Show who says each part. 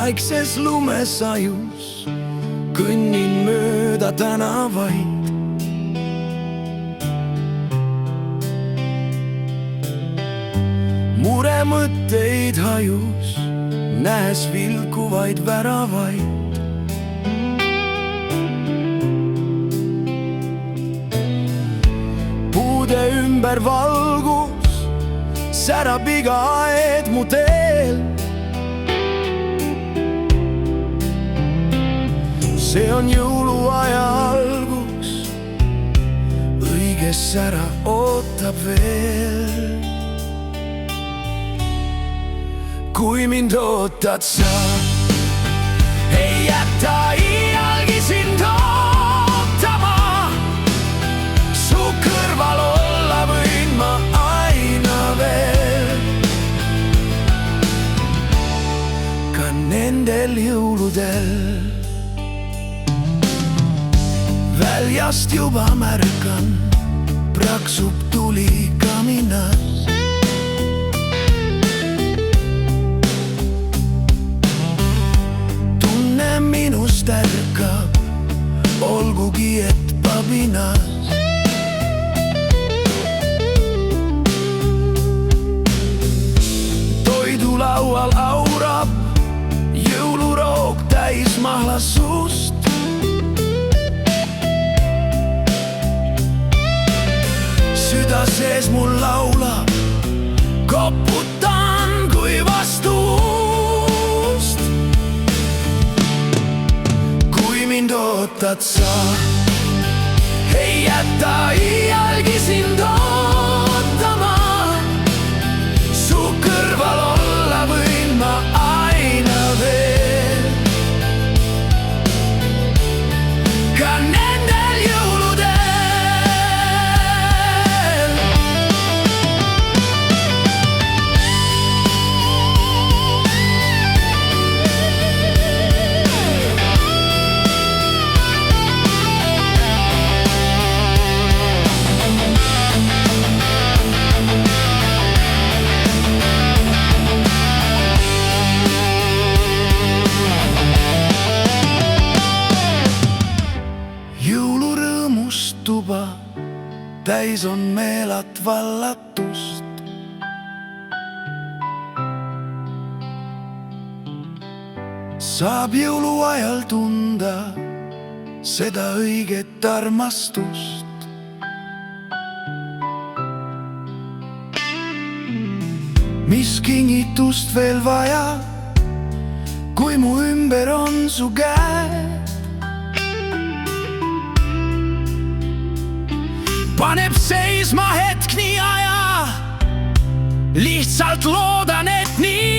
Speaker 1: vaikses lumesajus kõnnin mööda tänavaid. Muremõtteid hajus, nähes vilkuvaid väravaid. Puude ümber valgus särab iga aed mu teel. See on jõuluaja algus, õige sära ootab veel. Kui mind ootad sa, ei jäta iialgi sind ootama. Su kõrval olla võin ma aina veel, ka nendel jõuludel. Väljast juba märkan, praksub tuli kaminas. Tunne minust ärkab, olgugi et pabinas. Toidulaual aurab jõuluroog täis mahlasust. Süda sees mul laulab, koputan kui vastu ust. Kui mind ootad sa, ei jäta iialgi sind ootama. Su kõrval olla võin ma aina veel, ka nendel jõuludel. Jõulurõõmust tuba täis on meelat vallatust. Saab jõuluajal tunda seda õiget armastust. Mis kingitust veel vaja, kui mu ümber on su käed. Paneb seisma hetk nii aja, lihtsalt loodan, et nii